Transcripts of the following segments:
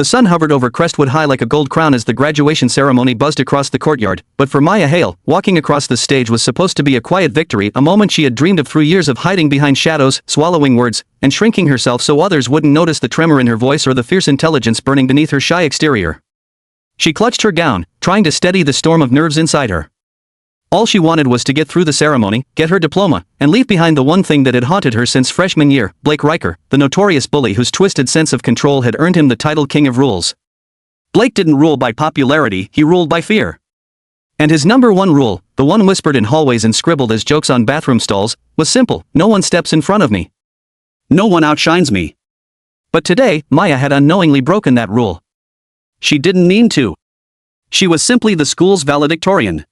The sun hovered over Crestwood High like a gold crown as the graduation ceremony buzzed across the courtyard, but for Maya Hale, walking across the stage was supposed to be a quiet victory, a moment she had dreamed of through years of hiding behind shadows, swallowing words, and shrinking herself so others wouldn't notice the tremor in her voice or the fierce intelligence burning beneath her shy exterior. She clutched her gown, trying to steady the storm of nerves inside her. All she wanted was to get through the ceremony, get her diploma, and leave behind the one thing that had haunted her since freshman year, Blake Riker, the notorious bully whose twisted sense of control had earned him the title King of Rules. Blake didn't rule by popularity, he ruled by fear. And his number one rule, the one whispered in hallways and scribbled as jokes on bathroom stalls, was simple: no one steps in front of me. No one outshines me. But today, Maya had unknowingly broken that rule. She didn't mean to. She was simply the school's valedictorian.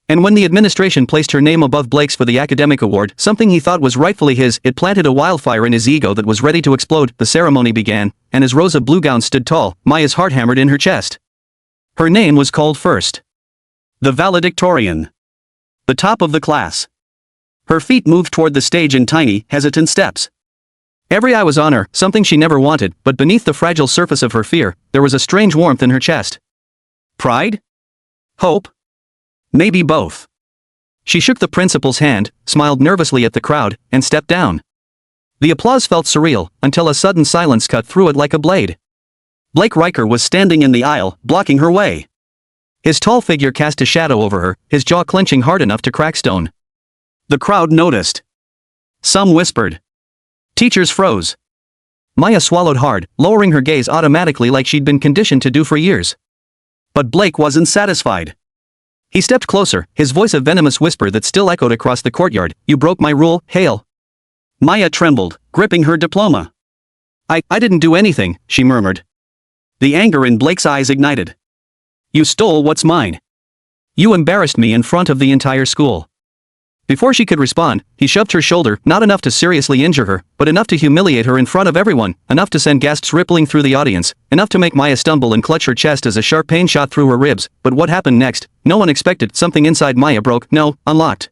And when the administration placed her name above Blake's for the academic award, something he thought was rightfully his, it planted a wildfire in his ego that was ready to explode. The ceremony began, and as Rosa Bluegown stood tall, Maya's heart hammered in her chest. Her name was called first. The valedictorian. The top of the class. Her feet moved toward the stage in tiny, hesitant steps. Every eye was on her, something she never wanted, but beneath the fragile surface of her fear, there was a strange warmth in her chest. Pride? Hope? Maybe both. She shook the principal's hand, smiled nervously at the crowd, and stepped down. The applause felt surreal, until a sudden silence cut through it like a blade. Blake Riker was standing in the aisle, blocking her way. His tall figure cast a shadow over her, his jaw clenching hard enough to crack stone. The crowd noticed. Some whispered. Teachers froze. Maya swallowed hard, lowering her gaze automatically like she'd been conditioned to do for years. But Blake wasn't satisfied. He stepped closer, his voice a venomous whisper that still echoed across the courtyard. You broke my rule, Hale. Maya trembled, gripping her diploma. I didn't do anything, she murmured. The anger in Blake's eyes ignited. You stole what's mine. You embarrassed me in front of the entire school. Before she could respond, he shoved her shoulder, not enough to seriously injure her, but enough to humiliate her in front of everyone, enough to send gasps rippling through the audience, enough to make Maya stumble and clutch her chest as a sharp pain shot through her ribs. But what happened next? No one expected. Something inside Maya broke, unlocked.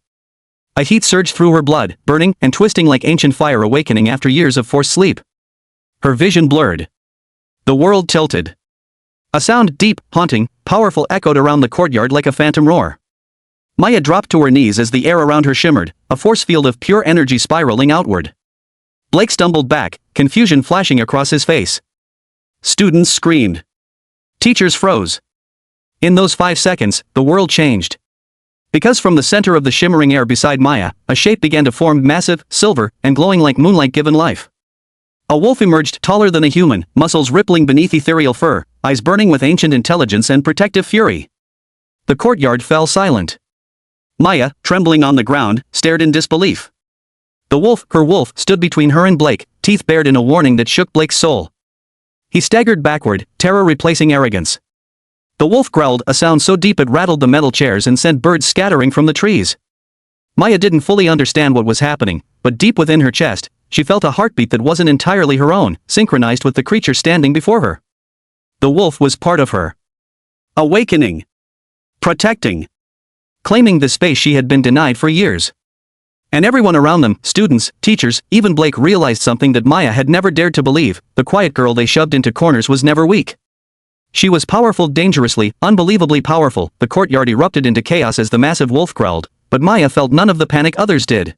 A heat surged through her blood, burning and twisting like ancient fire awakening after years of forced sleep. Her vision blurred. The world tilted. A sound, deep, haunting, powerful, echoed around the courtyard like a phantom roar. Maya dropped to her knees as the air around her shimmered, a force field of pure energy spiraling outward. Blake stumbled back, confusion flashing across his face. Students screamed. Teachers froze. In those 5 seconds, the world changed. Because from the center of the shimmering air beside Maya, a shape began to form, massive, silver, and glowing like moonlight given life. A wolf emerged, taller than a human, muscles rippling beneath ethereal fur, eyes burning with ancient intelligence and protective fury. The courtyard fell silent. Maya, trembling on the ground, stared in disbelief. The wolf, her wolf, stood between her and Blake, teeth bared in a warning that shook Blake's soul. He staggered backward, terror replacing arrogance. The wolf growled, a sound so deep it rattled the metal chairs and sent birds scattering from the trees. Maya didn't fully understand what was happening, but deep within her chest, she felt a heartbeat that wasn't entirely her own, synchronized with the creature standing before her. The wolf was part of her. Awakening. Protecting. Claiming the space she had been denied for years. And everyone around them, students, teachers, even Blake realized something that Maya had never dared to believe: the quiet girl they shoved into corners was never weak. She was powerful, dangerously, unbelievably powerful. The courtyard erupted into chaos as the massive wolf growled, but Maya felt none of the panic others did.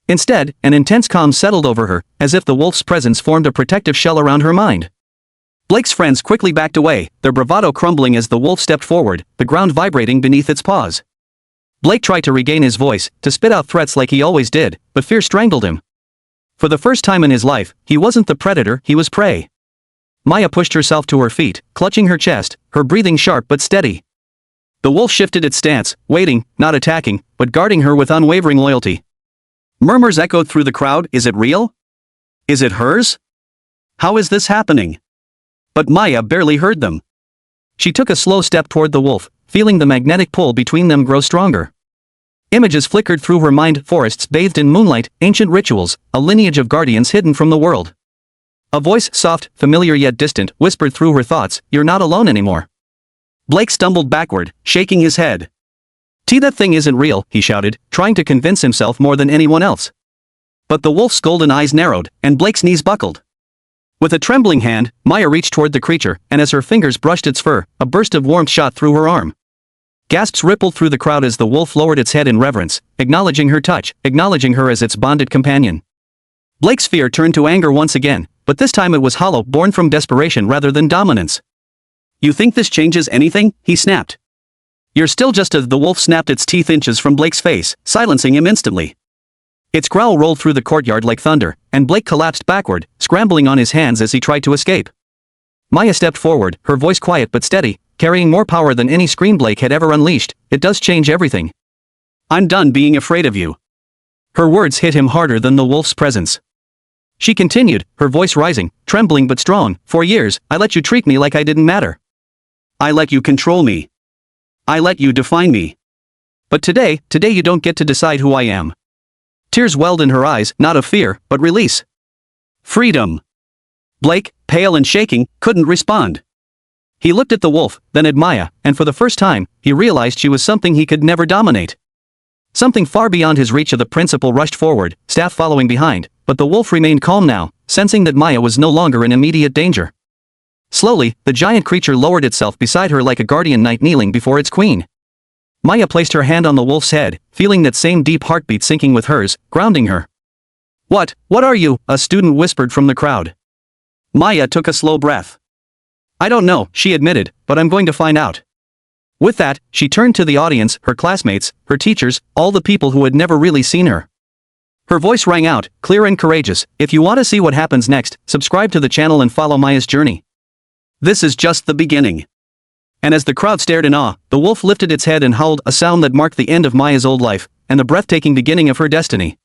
Instead, an intense calm settled over her, as if the wolf's presence formed a protective shell around her mind. Blake's friends quickly backed away, their bravado crumbling as the wolf stepped forward, the ground vibrating beneath its paws. Blake tried to regain his voice, to spit out threats like he always did, but fear strangled him. For the first time in his life, he wasn't the predator, he was prey. Maya pushed herself to her feet, clutching her chest, her breathing sharp but steady. The wolf shifted its stance, waiting, not attacking, but guarding her with unwavering loyalty. Murmurs echoed through the crowd. Is it real? Is it hers? How is this happening? But Maya barely heard them. She took a slow step toward the wolf, feeling the magnetic pull between them grow stronger. Images flickered through her mind: forests bathed in moonlight, ancient rituals, a lineage of guardians hidden from the world. A voice, soft, familiar yet distant, whispered through her thoughts, "You're not alone anymore." Blake stumbled backward, shaking his head. That thing isn't real," he shouted, trying to convince himself more than anyone else. But the wolf's golden eyes narrowed, and Blake's knees buckled. With a trembling hand, Maya reached toward the creature, and as her fingers brushed its fur, a burst of warmth shot through her arm. Gasps rippled through the crowd as the wolf lowered its head in reverence, acknowledging her touch, acknowledging her as its bonded companion. Blake's fear turned to anger once again, but this time it was hollow, born from desperation rather than dominance. "You think this changes anything?" he snapped. "You're still just a..." The wolf snapped its teeth inches from Blake's face, silencing him instantly. Its growl rolled through the courtyard like thunder, and Blake collapsed backward, scrambling on his hands as he tried to escape. Maya stepped forward, her voice quiet but steady, carrying more power than any scream Blake had ever unleashed. "It does change everything. I'm done being afraid of you." Her words hit him harder than the wolf's presence. She continued, her voice rising, trembling but strong. "For years, I let you treat me like I didn't matter. I let you control me. I let you define me. But today you don't get to decide who I am." Tears welled in her eyes, not of fear, but release. Freedom. Blake, pale and shaking, couldn't respond. He looked at the wolf, then at Maya, and for the first time, he realized she was something he could never dominate. Something far beyond his reach. The principal rushed forward, staff following behind, but the wolf remained calm now, sensing that Maya was no longer in immediate danger. Slowly, the giant creature lowered itself beside her like a guardian knight kneeling before its queen. Maya placed her hand on the wolf's head, feeling that same deep heartbeat syncing with hers, grounding her. What are you?" a student whispered from the crowd. Maya took a slow breath. "I don't know," she admitted, "but I'm going to find out." With that, she turned to the audience, her classmates, her teachers, all the people who had never really seen her. Her voice rang out, clear and courageous. "If you want to see what happens next, subscribe to the channel and follow Maya's journey. This is just the beginning." And as the crowd stared in awe, the wolf lifted its head and howled, a sound that marked the end of Maya's old life, and the breathtaking beginning of her destiny.